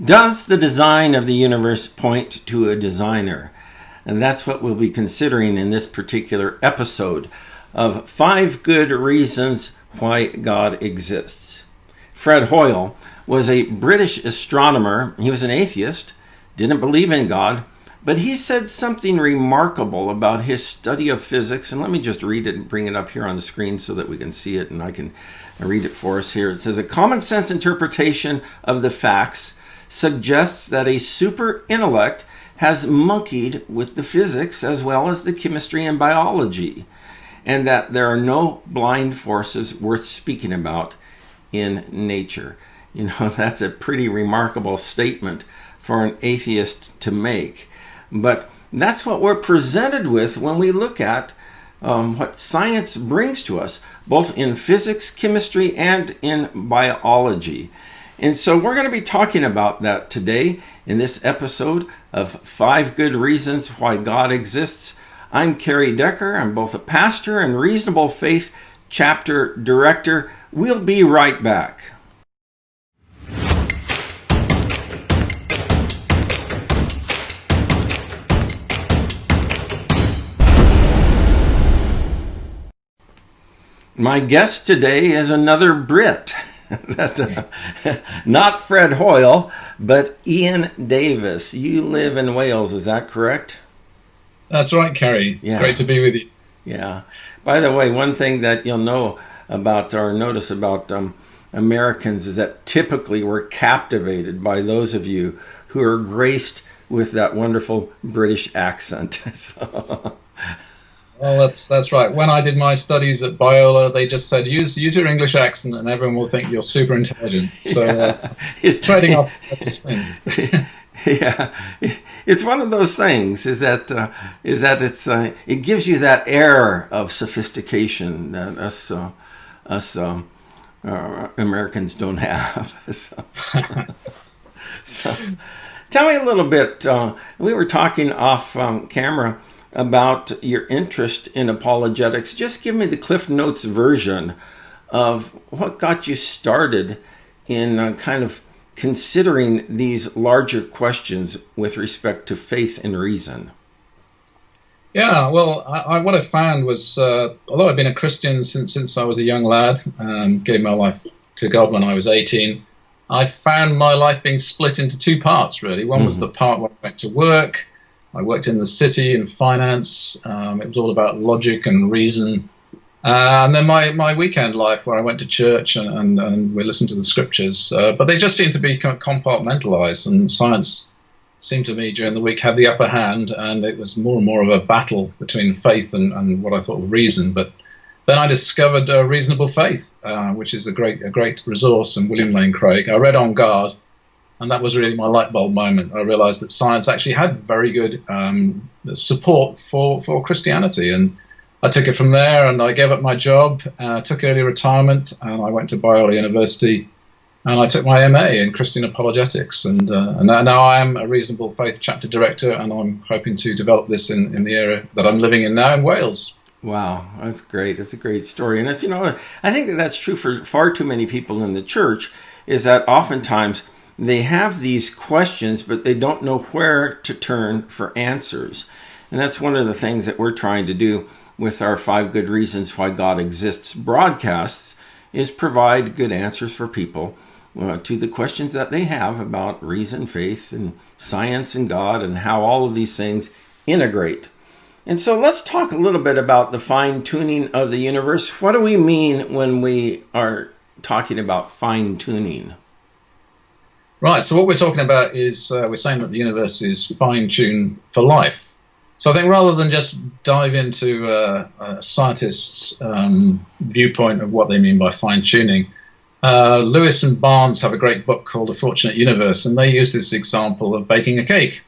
Does the design of the universe point to a designer? And that's what we'll be considering in this particular episode of 5 Good Reasons Why God Exists. Fred Hoyle was a British astronomer. He was an atheist, didn't believe in God, but he said something remarkable about his study of physics. And let me just read it and bring it up here on the screen so that we can see it and I can read it for us here. It says, a common sense interpretation of the facts suggests that a super intellect has monkeyed with the physics as well as the chemistry and biology, and that there are no blind forces worth speaking about in nature. You know, that's a pretty remarkable statement for an atheist to make. But that's what we're presented with when we look at what science brings to us, both in physics, chemistry, and in biology. And so we're going to be talking about that today in this episode of 5 Good Reasons Why God Exists. I'm Kerry Decker. I'm both a pastor and Reasonable Faith chapter director. We'll be right back. My guest today is another Brit. Not Fred Hoyle, but Ian Davis. You live in Wales, is that correct? That's right, Kerry. It's great to be with you. Yeah. By the way, one thing that you'll know about or notice about Americans is that typically we're captivated by those of you who are graced with that wonderful British accent. Well, that's right. When I did my studies at Biola, they just said, use your English accent and everyone will think you're super intelligent. So trading off those things. Yeah, it's one of those things. Is that it gives you that air of sophistication that us Americans don't have. So, tell me a little bit. We were talking off camera about your interest in apologetics. Just give me the Cliff Notes version of what got you started in kind of considering these larger questions with respect to faith and reason. Yeah, well, what I found was, although I've been a Christian since I was a young lad, gave my life to God when I was 18, I found my life being split into 2 parts, really. One was the part where I went to work. I worked in the city in finance. It was all about logic and reason. And then my weekend life where I went to church and we listened to the scriptures. But they just seemed to be kind of compartmentalized, and science seemed to me during the week had the upper hand, and it was more and more of a battle between faith and what I thought was reason. But then I discovered Reasonable Faith, which is a great resource, and William Lane Craig. I read On Guard. And that was really my light bulb moment. I realized that science actually had very good support for Christianity. And I took it from there, and I gave up my job, took early retirement, and I went to Biola University, and I took my MA in Christian apologetics. And now I am a Reasonable Faith chapter director, and I'm hoping to develop this in the area that I'm living in now in Wales. Wow, that's great. That's a great story. And it's, I think that's true for far too many people in the church, is that oftentimes they have these questions, but they don't know where to turn for answers. And that's one of the things that we're trying to do with our 5 Good Reasons Why God Exists broadcasts, is provide good answers for people to the questions that they have about reason, faith, and science and God, and how all of these things integrate. And so let's talk a little bit about the fine-tuning of the universe. What do we mean when we are talking about fine-tuning? Right, so what we're talking about is we're saying that the universe is fine-tuned for life. So I think rather than just dive into a scientist's viewpoint of what they mean by fine-tuning, Lewis and Barnes have a great book called A Fortunate Universe, and they use this example of baking a cake.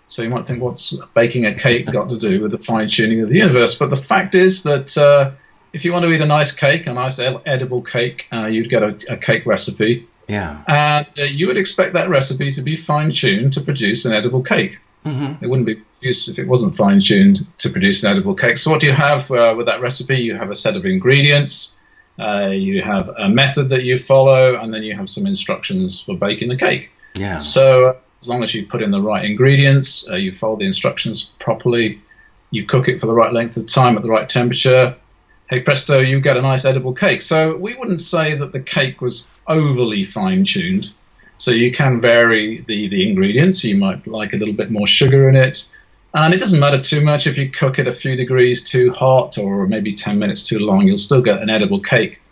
So you might think, what's baking a cake got to do with the fine-tuning of the universe? But the fact is that if you want to eat a nice cake, a nice edible cake, you'd get a cake recipe. Yeah. And you would expect that recipe to be fine-tuned to produce an edible cake. Mm-hmm. It wouldn't be used if it wasn't fine-tuned to produce an edible cake. So what do you have with that recipe? You have a set of ingredients, you have a method that you follow, and then you have some instructions for baking the cake. Yeah. So as long as you put in the right ingredients, you follow the instructions properly, you cook it for the right length of time at the right temperature, hey presto, you get a nice edible cake. So we wouldn't say that the cake was overly fine-tuned. So you can vary the ingredients. You might like a little bit more sugar in it. And it doesn't matter too much if you cook it a few degrees too hot or maybe 10 minutes too long, you'll still get an edible cake.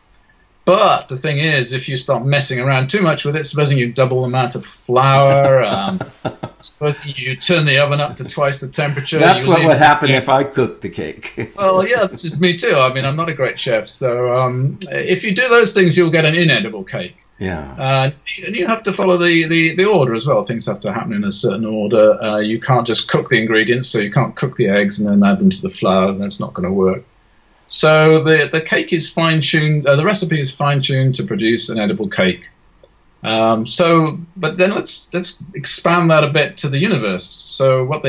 But the thing is, if you start messing around too much with it, supposing you double the amount of flour, supposing you turn the oven up to twice the temperature. That's what would happen if I cooked the cake. Well, yeah, this is me too. I mean, I'm not a great chef. So if you do those things, you'll get an inedible cake. Yeah. And you have to follow the order as well. Things have to happen in a certain order. You can't just cook the ingredients, so you can't cook the eggs and then add them to the flour. That's not going to work. So the cake is fine-tuned. The recipe is fine-tuned to produce an edible cake. But then let's expand that a bit to the universe. So what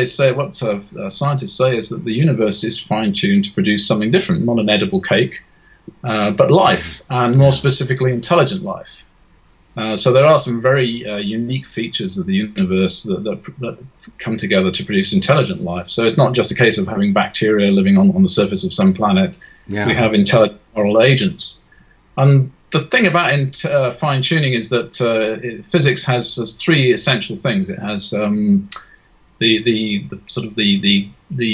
scientists say is that the universe is fine-tuned to produce something different, not an edible cake, but life, and more specifically, intelligent life. So there are some very unique features of the universe that come together to produce intelligent life. So it's not just a case of having bacteria living on the surface of some planet. Yeah. We have intelligent moral agents. And the thing about fine-tuning is that physics has three essential things. It has the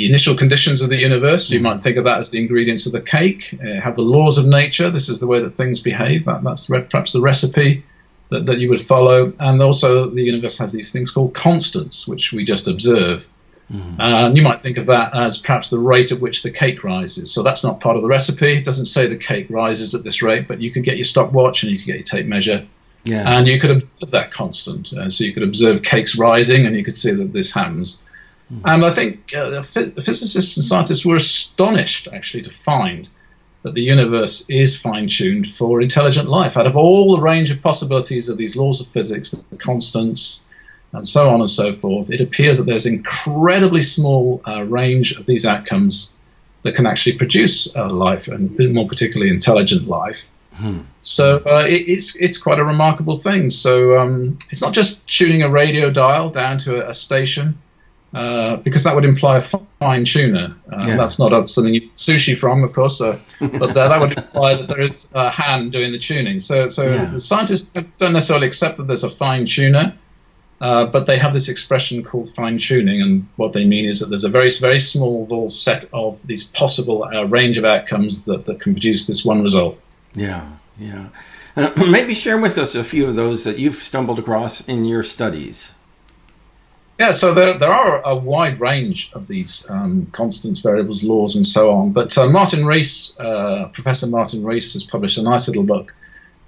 initial conditions of the universe. You might think of that as the ingredients of the cake. Have the laws of nature. This is the way that things behave. That's perhaps the recipe that you would follow. And also the universe has these things called constants, which we just observe. And you might think of that as perhaps the rate at which the cake rises. So that's not part of the recipe. It doesn't say the cake rises at this rate, but you could get your stopwatch and you could get your tape measure. Yeah. And you could observe that constant. So you could observe cakes rising and you could see that this happens. And I think physicists and scientists were astonished, actually, to find that the universe is fine-tuned for intelligent life. Out of all the range of possibilities of these laws of physics, the constants, and so on and so forth, it appears that there's an incredibly small range of these outcomes that can actually produce life, and more particularly intelligent life. So it's quite a remarkable thing. So it's not just tuning a radio dial down to a station, because that would imply a fine tuner. That's not something you eat sushi from, of course, but that would imply that there is a hand doing the tuning. So the scientists don't necessarily accept that there's a fine tuner, but they have this expression called fine tuning, and what they mean is that there's a very, very small set of these possible range of outcomes that can produce this one result. Yeah. Maybe share with us a few of those that you've stumbled across in your studies. Yeah, so there are a wide range of these constants, variables, laws, and so on. But Martin Rees, Professor Martin Rees, has published a nice little book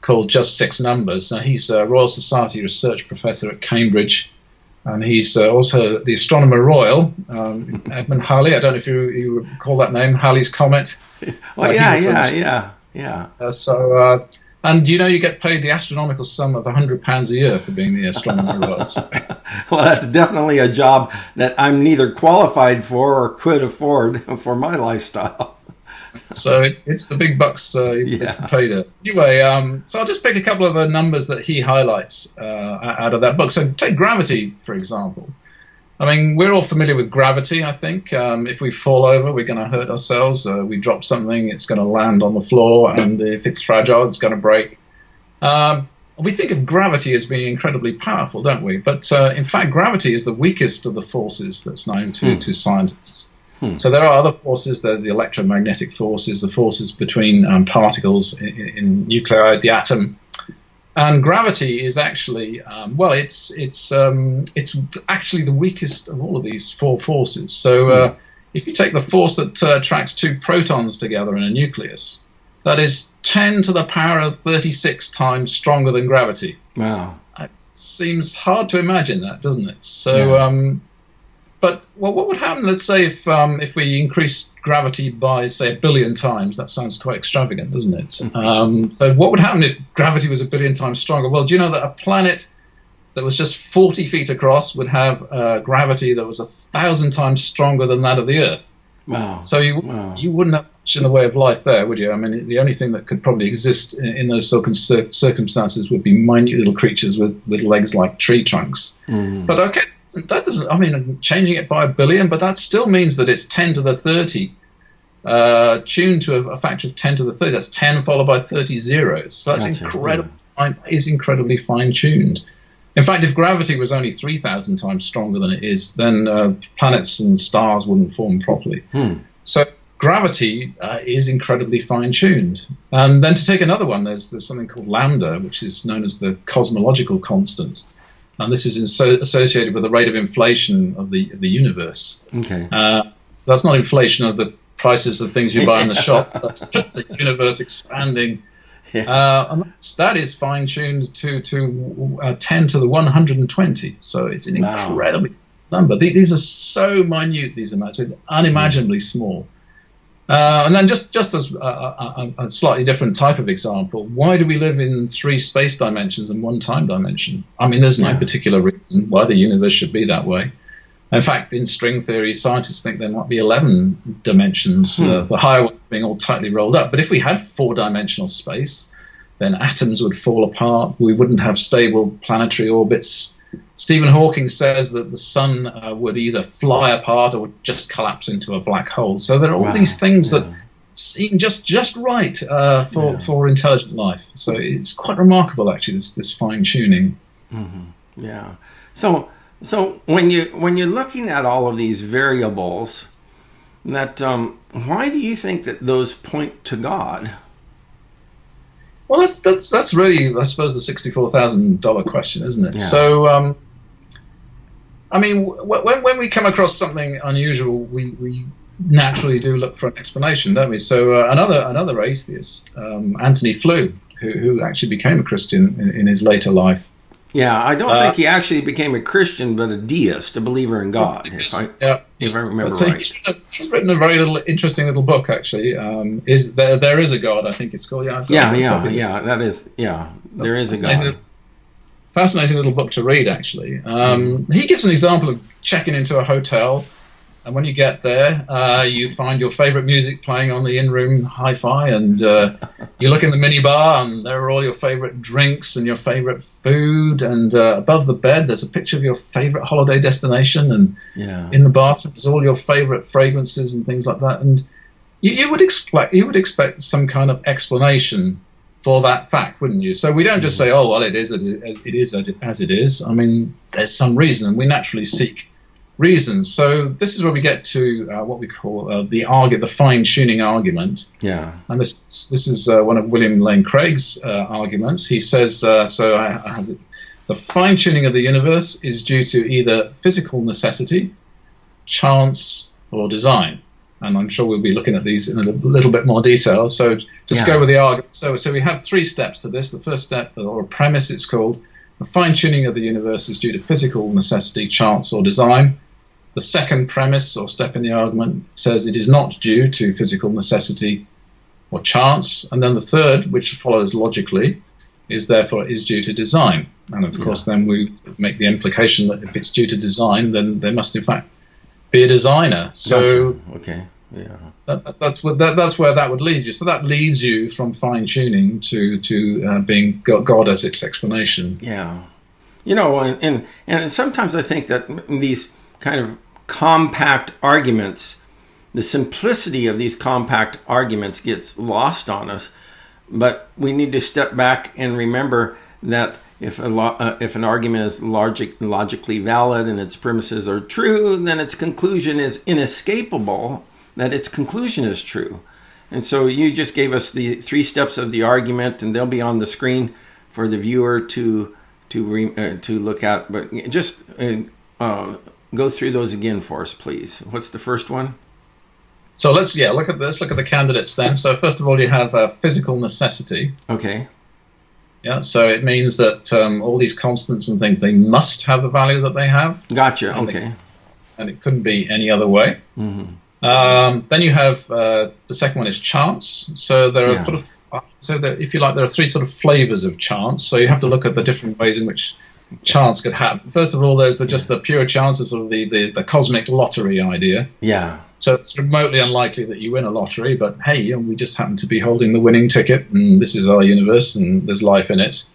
called Just Six Numbers. He's a Royal Society research professor at Cambridge, and he's also the Astronomer Royal, Edmund Halley. I don't know if you recall that name, Halley's Comet. Yeah. And you get paid the astronomical sum of £100 a year for being the Astronomer Royal. Well, that's definitely a job that I'm neither qualified for or could afford for my lifestyle. So it's the big bucks it's paid it. Anyway, so I'll just pick a couple of the numbers that he highlights out of that book. So take gravity, for example. I mean, we're all familiar with gravity, I think. If we fall over, we're going to hurt ourselves. We drop something, it's going to land on the floor, and if it's fragile, it's going to break. We think of gravity as being incredibly powerful, don't we? But in fact, gravity is the weakest of the forces that's known to scientists. So there are other forces. There's the electromagnetic forces, the forces between particles in nuclei, the atom. And gravity is actually, it's actually the weakest of all of these four forces. So if you take the force that attracts two protons together in a nucleus, that is 10 to the power of 36 times stronger than gravity. Wow. It seems hard to imagine that, doesn't it? So, but what would happen, let's say, if we increase gravity by, say, 1 billion times? That sounds quite extravagant, doesn't it? So what would happen if gravity was 1 billion times stronger? Well, do you know that a planet that was just 40 feet across would have gravity that was 1,000 times stronger than that of the Earth? Wow. So you wouldn't have much in the way of life there, would you? I mean, the only thing that could probably exist in those circumstances would be minute little creatures with legs like tree trunks. But okay, that doesn't, I mean, changing it by 1 billion, but that still means that it's 10 to the 30, tuned to a factor of 10 to the 30. That's 10 followed by 30 zeros. So that's incredible. Is incredibly fine-tuned. In fact, if gravity was only 3,000 times stronger than it is, then planets and stars wouldn't form properly. So gravity is incredibly fine-tuned. And then to take another one, there's something called lambda, which is known as the cosmological constant. And this is associated with the rate of inflation of the universe. Okay. So that's not inflation of the prices of things you buy in the shop. That's just the universe expanding. And that is fine-tuned to 10 to the 120. So it's an incredibly number. These are so minute, these amounts, unimaginably small. And then just as a slightly different type of example, why do we live in 3 space dimensions and 1 time dimension? I mean, there's no particular reason why the universe should be that way. In fact, in string theory, scientists think there might be 11 dimensions, the higher ones being all tightly rolled up. But if we had 4-dimensional space, then atoms would fall apart. We wouldn't have stable planetary orbits. Stephen Hawking says that the sun would either fly apart or would just collapse into a black hole. So there are all these things that seem just right for intelligent life. So it's quite remarkable, actually, this fine-tuning. Yeah. So when you're looking at all of these variables, that why do you think that those point to God? Well, that's really, I suppose, the $64,000 question, isn't it? Yeah. So, I mean, when we come across something unusual, we naturally do look for an explanation, don't we? So another atheist, Antony Flew, who actually became a Christian in his later life. Yeah, I don't think he actually became a Christian, but a deist, a believer in God, if I remember right. He's written a very interesting little book, actually. There is a God, I think it's called. That is, there is a God. Fascinating little book to read, actually. He gives an example of checking into a hotel, and when you get there, you find your favorite music playing on the in-room hi-fi, and you look in the minibar, and there are all your favorite drinks and your favorite food, and above the bed, there's a picture of your favorite holiday destination, and in the bathroom, there's all your favorite fragrances and things like that. And you would expect some kind of explanation for that fact, wouldn't you? So we don't just say, oh, well, it is as it is. I mean, there's some reason, and we naturally seek reasons. So this is where we get to what we call the fine-tuning argument. Yeah. And this is one of William Lane Craig's arguments. He says, the fine-tuning of the universe is due to either physical necessity, chance, or design. And I'm sure we'll be looking at these in a little bit more detail. So just go with the argument. So we have 3 steps to this. The first step, or a premise, it's called, the fine-tuning of the universe is due to physical necessity, chance, or design. The second premise, or step in the argument, says it is not due to physical necessity or chance. And then the third, which follows logically, is therefore due to design. And of course, then we make the implication that if it's due to design, then there must in fact be a designer. So that's where that would lead you. So that leads you from fine-tuning to being God as its explanation. Yeah. You know, and sometimes I think that these kind of compact arguments, the simplicity of these compact arguments gets lost on us. But we need to step back and remember that if an argument is logically valid and its premises are true, then its conclusion is inescapable, that its conclusion is true. And so you just gave us the 3 steps of the argument, and they'll be on the screen for the viewer to look at. But just go through those again for us, please. What's the first one? So let's look at this. Look at the candidates then. So first of all, you have physical necessity. Okay. Yeah. So it means that all these constants and things, they must have the value that they have. Gotcha. Okay. And it couldn't be any other way. Mm-hmm. Then you have the second one is chance. So there are if you like, there are 3 sort of flavors of chance. So you have to look at the different ways in which chance could happen. First of all, there's just the pure chance of sort of the cosmic lottery idea. Yeah. So it's remotely unlikely that you win a lottery, but hey, we just happen to be holding the winning ticket, and this is our universe, and there's life in it.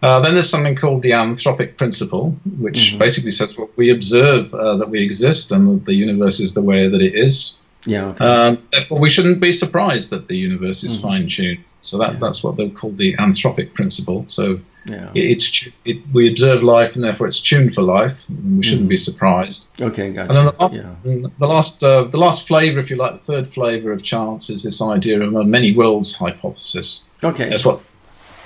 Then there's something called the anthropic principle, which basically says, well, we observe that we exist and that the universe is the way that it is. Yeah. Okay. Therefore, we shouldn't be surprised that the universe is fine-tuned. So that's what they'll call the anthropic principle. So we observe life, and therefore it's tuned for life, and we shouldn't be surprised. Okay, gotcha. And then the last flavor, if you like, the third flavor of chance is this idea of a many worlds hypothesis. Okay. That's what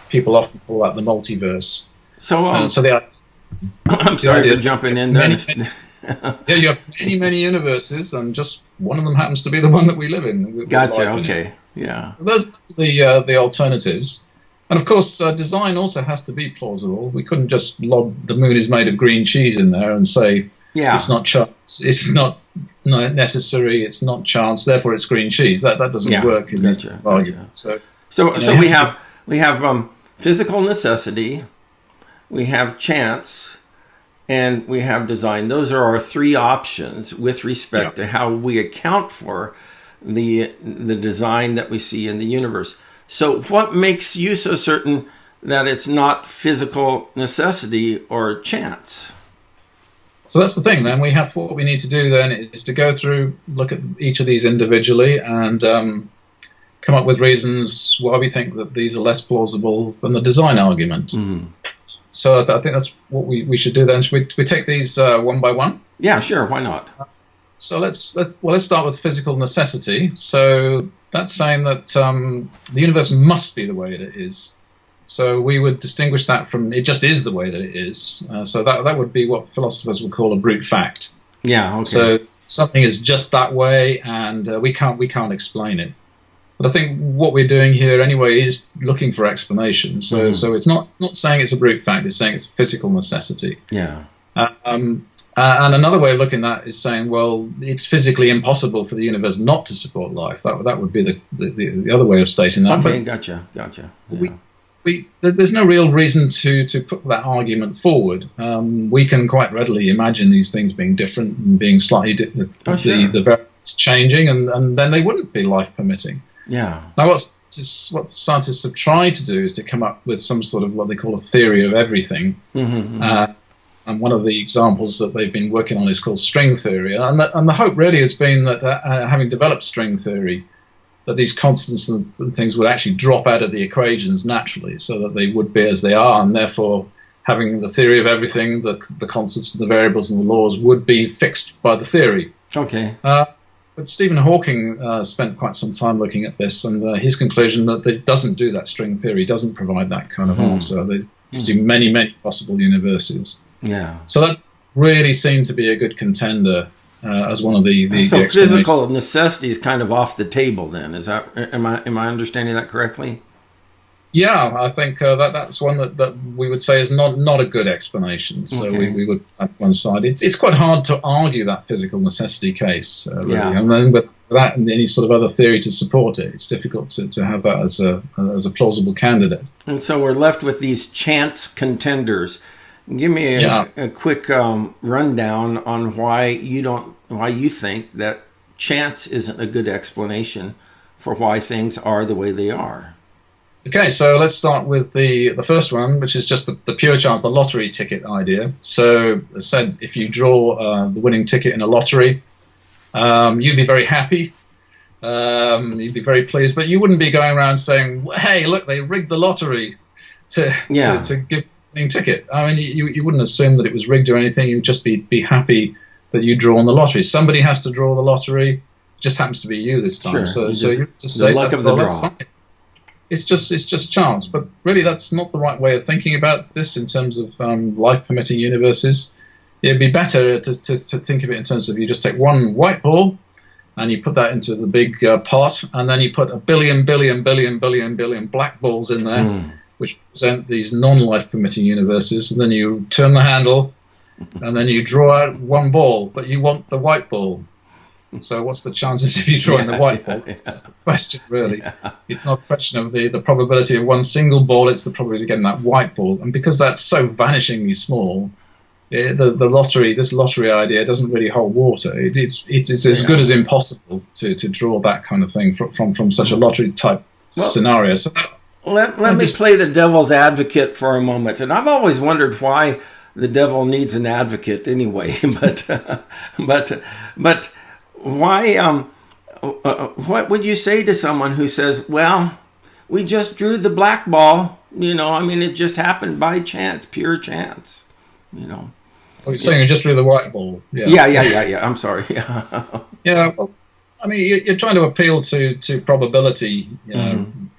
people often call that the multiverse. So, I'm sorry for jumping in there. You have many universes, and just one of them happens to be the one that we live in. Gotcha. Okay. Yeah. Those are the alternatives. And of course, design also has to be plausible. We couldn't just lob the moon is made of green cheese in there and say it's not chance, it's not necessary, it's not chance, therefore it's green cheese. That doesn't work in this argument. So we have physical necessity, we have chance, and we have design. Those are our three options with respect to how we account for the design that we see in the universe. So what makes you so certain that it's not physical necessity or chance? So that's the thing then. What we need to do then is to go through, look at each of these individually, and come up with reasons why we think that these are less plausible than the design argument. So I think that's what we should do then. Should we take these one by one? Yeah, sure. Why not? So let's start with physical necessity. So that's saying that the universe must be the way it is. So we would distinguish that from it just is the way that it is. So that would be what philosophers would call a brute fact. Yeah. Okay. So something is just that way, and we can't explain it. But I think what we're doing here anyway is looking for explanations. So it's not saying it's a brute fact. It's saying it's a physical necessity. Yeah. And another way of looking at that is saying, well, it's physically impossible for the universe not to support life. That would be the other way of stating that. Okay, gotcha. Yeah. There's no real reason to put that argument forward. We can quite readily imagine these things being different and being slightly the variables changing, and then they wouldn't be life permitting. Yeah. Now, what scientists have tried to do is to come up with some sort of what they call a theory of everything. And one of the examples that they've been working on is called string theory. And the hope really has been that having developed string theory, that these constants and things would actually drop out of the equations naturally, so that they would be as they are, and therefore having the theory of everything, the constants and the variables and the laws would be fixed by the theory. Okay. But Stephen Hawking spent quite some time looking at this, and his conclusion that it doesn't do that. String theory doesn't provide that kind of answer. There's many possible universes. Yeah. So that really seemed to be a good contender as one of the So physical necessity is kind of off the table then. Is that am I understanding that correctly? Yeah, I think that's one that we would say is not a good explanation. So we would put that to one side. It's quite hard to argue that physical necessity case, really. And then without any sort of other theory to support it, it's difficult to have that as a plausible candidate. And so we're left with these chance contenders. Give me a quick rundown on why you think that chance isn't a good explanation for why things are the way they are. Okay, so let's start with the first one, which is just the pure chance, the lottery ticket idea. So, as I said, if you draw the winning ticket in a lottery, you'd be very happy, you'd be very pleased, but you wouldn't be going around saying, "Hey, look, they rigged the lottery to give ticket." I mean, you wouldn't assume that it was rigged or anything. You'd just be happy that you draw on the lottery. Somebody has to draw the lottery. It just happens to be you this time. Sure. So you just say, luck of the draw. It's just chance. But really, that's not the right way of thinking about this in terms of life permitting universes. It'd be better to think of it in terms of you just take one white ball and you put that into the big pot, and then you put a billion black balls in there, which represent these non-life permitting universes, and then you turn the handle, and then you draw out one ball, but you want the white ball. So what's the chances of you drawing the white ball? That's the question, really. It's not a question of the probability of one single ball, it's the probability of getting that white ball. And because that's so vanishingly small, this lottery idea doesn't really hold water. It's as good as impossible to draw that kind of thing from such a lottery type scenario. So let me play the devil's advocate for a moment. And I've always wondered why the devil needs an advocate anyway. But why? What would you say to someone who says, "Well, we just drew the black ball. It just happened by chance, pure chance." Oh, you're saying you just drew the white ball. Yeah. I'm sorry. Yeah. Well, you're trying to appeal to probability, and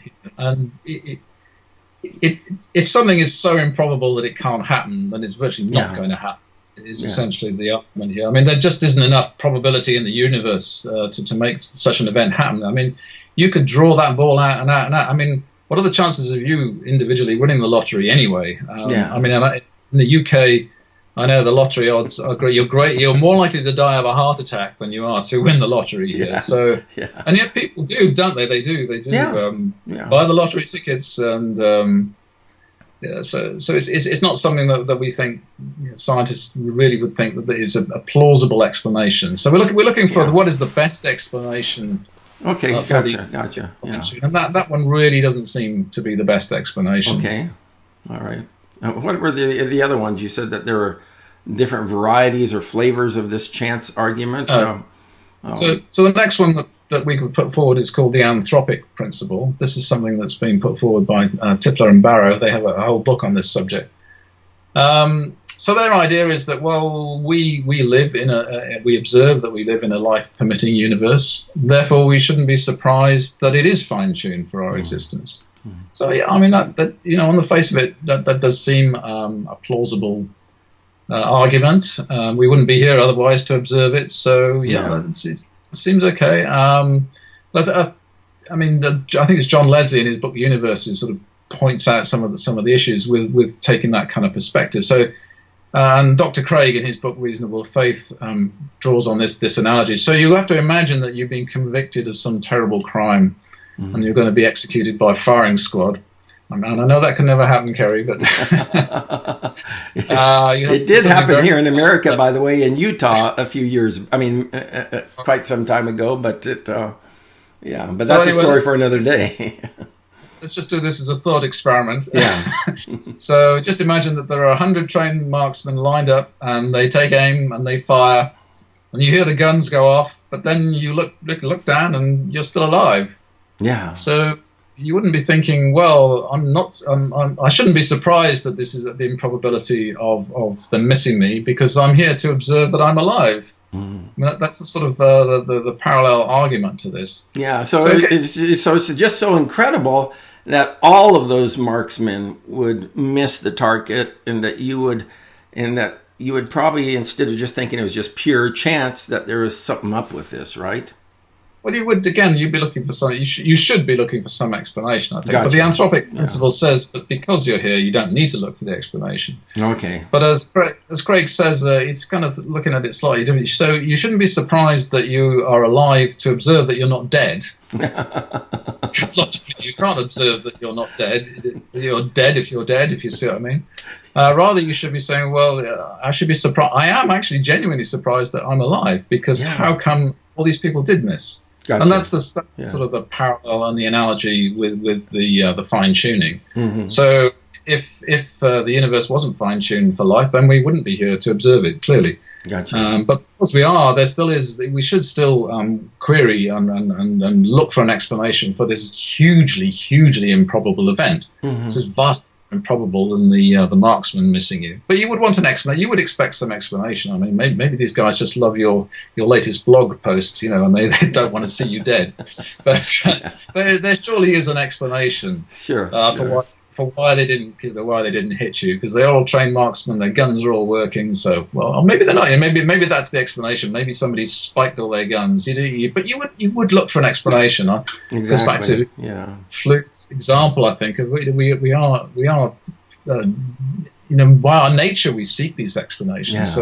if something is so improbable that it can't happen, then it's virtually not going to happen. Is essentially the argument here. There just isn't enough probability in the universe to make such an event happen. You could draw that ball out and out and out. What are the chances of you individually winning the lottery anyway? In the UK, I know the lottery odds are great. You're more likely to die of a heart attack than you are to win the lottery here. And yet people do, don't they? They do. Buy the lottery tickets, and so it's not something that we think scientists really would think that is a plausible explanation. So we're looking for what is the best explanation. Okay, gotcha. Yeah. And that one really doesn't seem to be the best explanation. Okay, all right. What were the other ones? You said that there were different varieties or flavors of this chance argument. So the next one that we could put forward is called the anthropic principle. This is something that's been put forward by Tipler and Barrow. They have a whole book on this subject. So their idea is that, we observe that we live in a life-permitting universe. Therefore, we shouldn't be surprised that it is fine-tuned for our existence. So that on the face of it, that does seem a plausible argument. We wouldn't be here otherwise to observe it. So it seems okay. I think it's John Leslie in his book Universe who sort of points out some of the issues with taking that kind of perspective. So. And Dr. Craig, in his book Reasonable Faith, draws on this analogy. So you have to imagine that you've been convicted of some terrible crime, and you're going to be executed by firing squad. And I know that can never happen, Kerry, but it did happen here in America, by the way, in Utah a few years. Quite some time ago. But but that's a story for another day. Let's just do this as a thought experiment. Yeah. So just imagine that there are 100 trained marksmen lined up, and they take aim and they fire, and you hear the guns go off, but then you look down and you're still alive. Yeah. So you wouldn't be thinking, well, I shouldn't be surprised that this is the improbability of them missing me, because I'm here to observe that I'm alive. That's the sort of the parallel argument to this. Yeah. So it's just so incredible that all of those marksmen would miss the target, and that you would probably, instead of just thinking it was just pure chance, that there was something up with this, right? Well, you'd be looking for some. You should be looking for some explanation, I think. Gotcha. But the anthropic principle says that because you're here, you don't need to look for the explanation. Okay. But as Craig says, it's kind of looking at it slightly differently. So you shouldn't be surprised that you are alive to observe that you're not dead. Because logically, you can't observe that you're not dead. You're dead if you're dead, if you see what I mean. Rather, you should be saying, well, I should be surprised. I am actually genuinely surprised that I'm alive, because how come all these people did miss? Gotcha. And that's sort of the parallel and the analogy with the fine tuning. Mm-hmm. So if the universe wasn't fine tuned for life, then we wouldn't be here to observe it, clearly. Gotcha. But because we are, there still is. We should still query and look for an explanation for this hugely improbable event. Mm-hmm. This is vastly improbable than the marksman missing you. But you would want an explanation. You would expect some explanation. Maybe these guys just love your latest blog post, and they don't want to see you dead. But there surely is an explanation. Sure. For why they didn't hit you, because they're all trained marksmen, their guns are all working. So, well, maybe they're not. Maybe that's the explanation. Maybe somebody spiked all their guns. But you would look for an explanation. Exactly. Goes back to Fluke's example. I think we are by our nature we seek these explanations.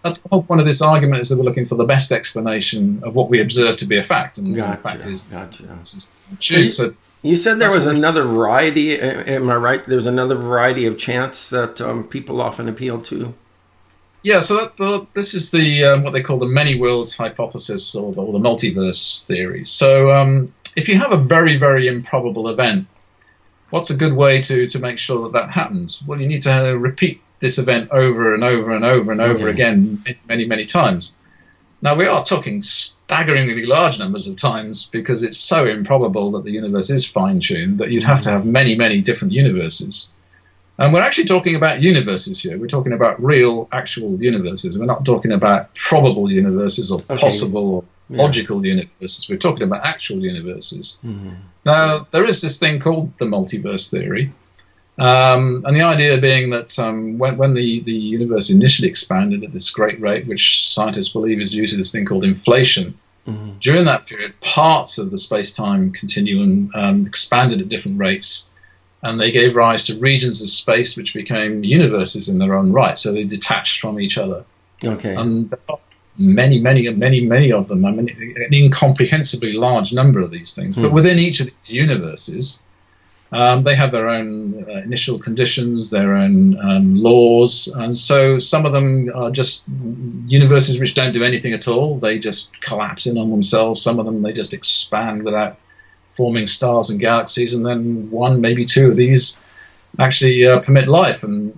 that's the whole point of this argument, is that we're looking for the best explanation of what we observe to be a fact, and the fact is true. So you said there was another variety. Am I right? There's another variety of chance that people often appeal to. Yeah, so this is the what they call the many worlds hypothesis, or the multiverse theory. So if you have a very, very improbable event, what's a good way to make sure that happens? Well, you need to repeat this event over and over and over and over again many, many times. Now, we are talking staggeringly large numbers of times, because it's so improbable that the universe is fine-tuned that you'd have to have many, many different universes. And we're actually talking about universes here. We're talking about real, actual universes. We're not talking about probable universes or possible or logical universes. We're talking about actual universes. Mm-hmm. Now, there is this thing called the multiverse theory. And the idea being that when the universe initially expanded at this great rate, which scientists believe is due to this thing called inflation, during that period, parts of the space-time continuum expanded at different rates. And they gave rise to regions of space which became universes in their own right. So they detached from each other. Okay. And there are many, many, many, many of them. I mean, an incomprehensibly large number of these things. But within each of these universes, they have their own initial conditions, their own laws. And so some of them are just universes which don't do anything at all. They just collapse in on themselves. Some of them, they just expand without forming stars and galaxies, and then one, maybe two of these actually permit life, and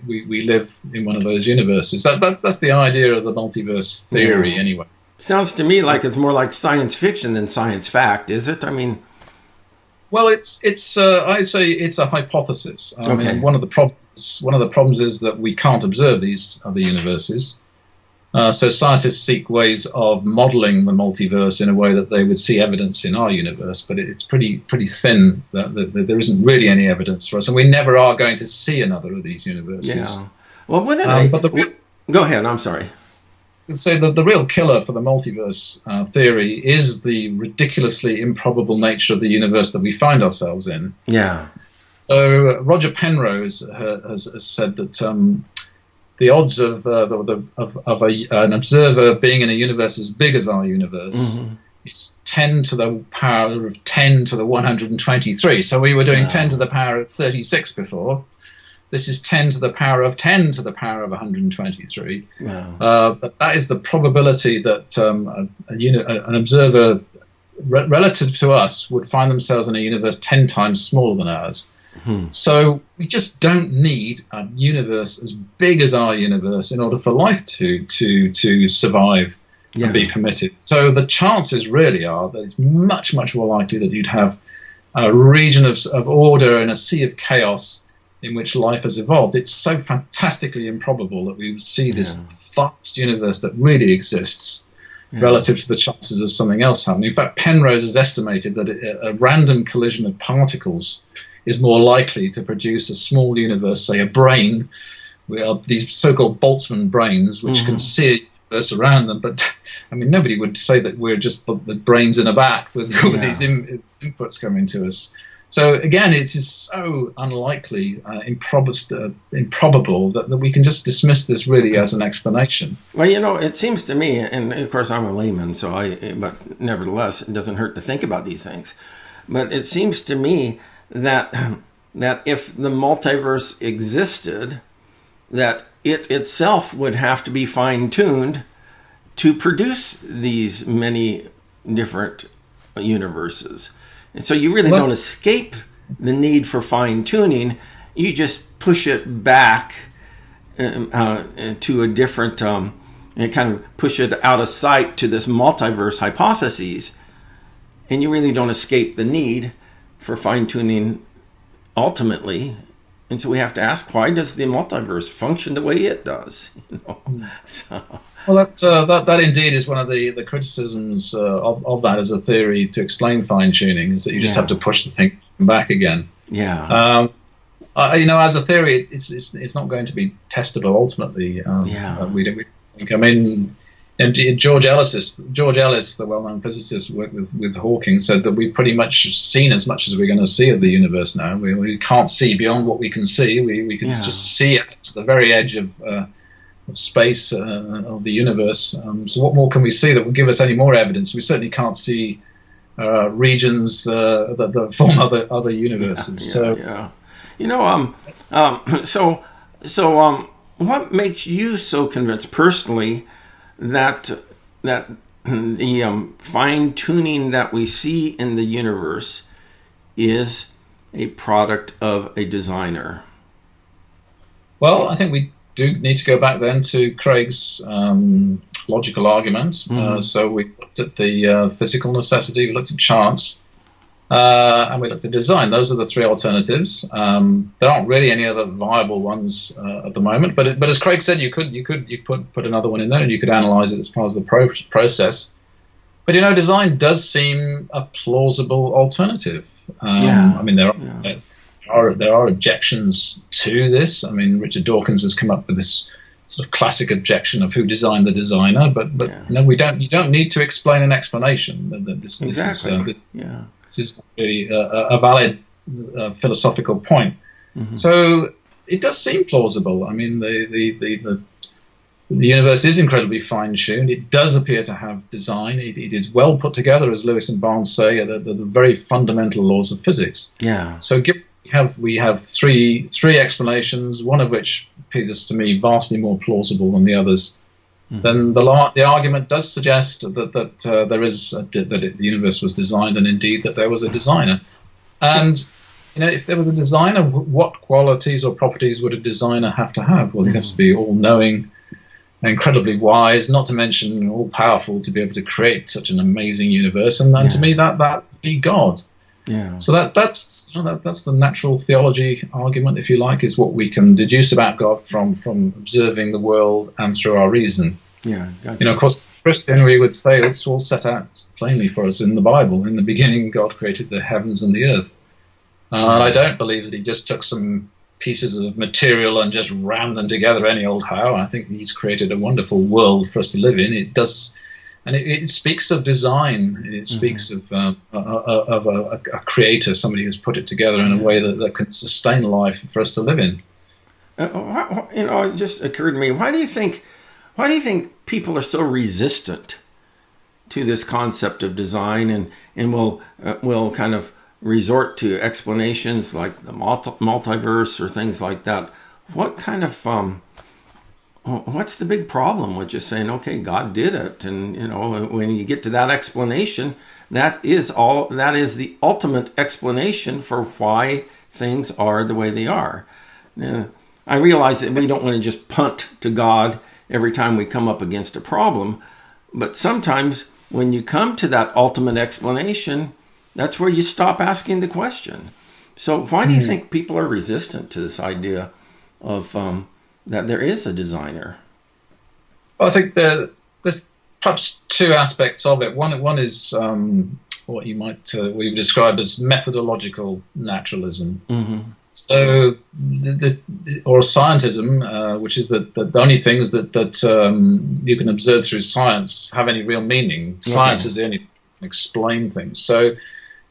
we live in one of those universes. That's the idea of the multiverse theory, anyway. Sounds to me like it's more like science fiction than science fact, is it? I mean, well, it's I say it's a hypothesis. I mean, one of the problems is that we can't observe these other universes. So scientists seek ways of modeling the multiverse in a way that they would see evidence in our universe, but it's pretty thin. That there isn't really any evidence for us, and we never are going to see another of these universes. Yeah. Well, go ahead. I'm sorry. So the real killer for the multiverse theory is the ridiculously improbable nature of the universe that we find ourselves in. Yeah. So Roger Penrose has said that the odds of an observer being in a universe as big as our universe is 10 to the power of 10 to the 123. So we were doing 10 to the power of 36 before. This is 10 to the power of 10 to the power of 123. Wow. But that is the probability that an observer relative to us would find themselves in a universe 10 times smaller than ours. So we just don't need a universe as big as our universe in order for life to survive and be permitted. So the chances really are that it's much, much more likely that you'd have a region of order and a sea of chaos in which life has evolved. It's so fantastically improbable that we would see this vast universe that really exists relative to the chances of something else happening. In fact, Penrose has estimated that a random collision of particles is more likely to produce a small universe, say a brain. We are these so-called Boltzmann brains, which can see a universe around them. But, I mean, nobody would say that we're just the brains in a vat with these inputs coming to us. So, again, it is so unlikely, improbable that we can just dismiss this really as an explanation. Well, you know, it seems to me, and of course I'm a layman, but nevertheless, it doesn't hurt to think about these things. But it seems to me that if the multiverse existed, that it itself would have to be fine-tuned to produce these many different universes. And so you really don't escape the need for fine-tuning. You just push it back to a different, and kind of push it out of sight to this multiverse hypothesis. And you really don't escape the need for fine-tuning ultimately. And so we have to ask, why does the multiverse function the way it does? Well, that indeed is one of the criticisms of that as a theory to explain fine-tuning, is that you just have to push the thing back again. Yeah. As a theory, it's not going to be testable ultimately. We think. I mean, and George Ellis, the well-known physicist who worked with Hawking, said that we've pretty much seen as much as we're going to see of the universe now. We can't see beyond what we can see. We can just see at the very edge of space, of the universe. So what more can we see that will give us any more evidence? We certainly can't see regions that form other universes. What makes you so convinced personally that the fine tuning that we see in the universe is a product of a designer? Well, I think we do need to go back then to Craig's logical argument. So we looked at the physical necessity, we looked at chance, and we looked at design. Those are the three alternatives. There aren't really any other viable ones at the moment. But as Craig said, you could put another one in there, and you could analyze it as part of the process. But design does seem a plausible alternative. I mean, there are objections to this. I mean, Richard Dawkins has come up with this sort of classic objection of who designed the designer, but you don't need to explain an explanation. This is really a valid philosophical point. So it does seem plausible. I mean, the universe is incredibly fine-tuned. It does appear to have design. It is well put together, as Lewis and Barnes say, the very fundamental laws of physics. Yeah. So we have three explanations, one of which appears to me vastly more plausible than the others. Then the argument does suggest that the universe was designed, and indeed that there was a designer. And if there was a designer, what qualities or properties would a designer have to have? Well, he'd have to be all-knowing, incredibly wise, not to mention all-powerful, to be able to create such an amazing universe. And to me, that would be God. Yeah. So that's the natural theology argument, if you like, is what we can deduce about God from observing the world and through our reason. Yeah. Gotcha. Of course, Christian, we would say it's all set out plainly for us in the Bible. In the beginning, God created the heavens and the earth. And I don't believe that he just took some pieces of material and just rammed them together any old how. I think he's created a wonderful world for us to live in. It does. And it speaks of design. It speaks of a creator, somebody who's put it together in a way that can sustain life for us to live in. It just occurred to me. Why do you think people are so resistant to this concept of design, and will kind of resort to explanations like the multiverse or things like that? What kind of what's the big problem with just saying, okay, God did it, and when you get to that explanation, that is the ultimate explanation for why things are the way they are. Now, I realize that we don't want to just punt to God every time we come up against a problem, but sometimes when you come to that ultimate explanation, that's where you stop asking the question. So why do you think people are resistant to this idea of that there is a designer? Well, I think there's perhaps two aspects of it. One is what you might we've described as methodological naturalism. So, or scientism, which is that the only things that you can observe through science have any real meaning. Science is the only thing that can explain things. So,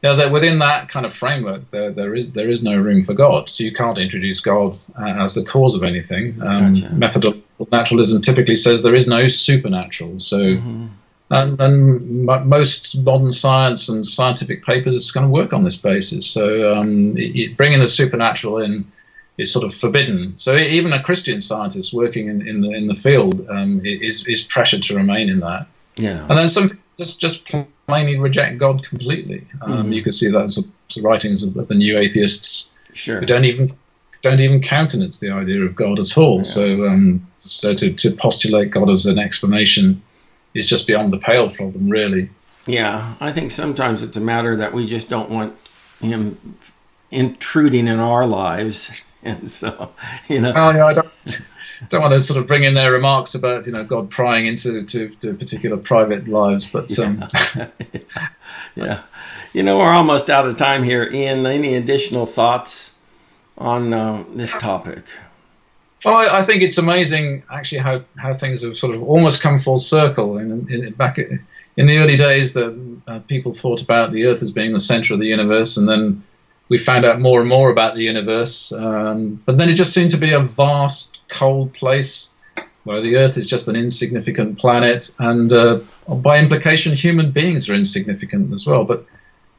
that within that kind of framework, there is no room for God. So you can't introduce God as the cause of anything. Gotcha. Methodological naturalism typically says there is no supernatural. So, and most modern science and scientific papers is going to work on this basis. So bringing the supernatural in is sort of forbidden. So even a Christian scientist working in the field is pressured to remain in that. Yeah. And then some just plainly reject God completely. You can see that in the writings of the new atheists. Sure. Who don't even countenance the idea of God at all. Yeah. So to postulate God as an explanation is just beyond the pale for them, really. Yeah, I think sometimes it's a matter that we just don't want him intruding in our lives, and so I don't want to sort of bring in their remarks about God prying into particular private lives, but yeah. We're almost out of time here. Ian, any additional thoughts on this topic? Well, I think it's amazing, actually, how things have sort of almost come full circle. Back in the early days, that people thought about the Earth as being the center of the universe, and then we found out more and more about the universe. But then it just seemed to be a vast, cold place where the Earth is just an insignificant planet, and by implication, human beings are insignificant as well. But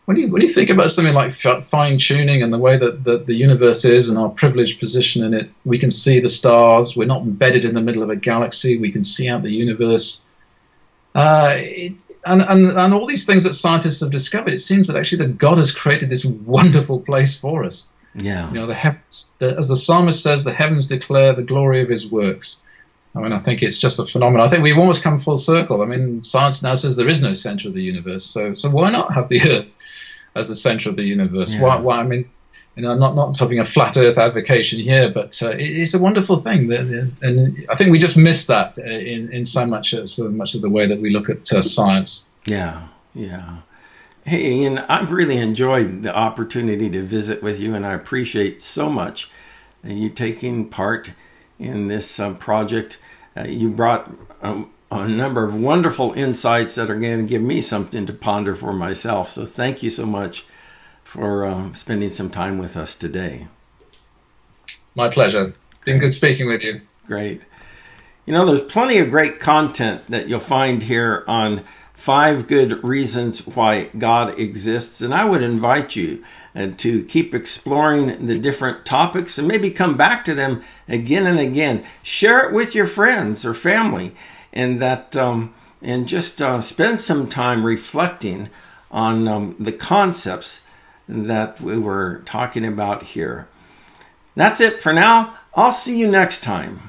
when you think about something like fine tuning and the way that the universe is and our privileged position in it, we can see the stars. We're not embedded in the middle of a galaxy. We can see out the universe. And all these things that scientists have discovered, it seems that actually that God has created this wonderful place for us. Yeah. You know, the heavens, as the psalmist says, the heavens declare the glory of his works. I mean, I think it's just a phenomenon. I think we've almost come full circle. I mean, science now says there is no center of the universe. So why not have the Earth as the center of the universe? Yeah. Why? I mean, you know, I'm not having a flat Earth advocation here, but it's a wonderful thing, and I think we just miss that in so much of the way that we look at science. Yeah, yeah. Hey, Ian, I've really enjoyed the opportunity to visit with you, and I appreciate so much you taking part in this project. You brought a number of wonderful insights that are going to give me something to ponder for myself. So thank you so much for spending some time with us today. My pleasure. Been good speaking with you. Great. You know, there's plenty of great content that you'll find here on 5 Good Reasons Why God Exists. And I would invite you to keep exploring the different topics and maybe come back to them again and again. Share it with your friends or family, and that and just spend some time reflecting on the concepts that we were talking about here. That's it for now. I'll see you next time.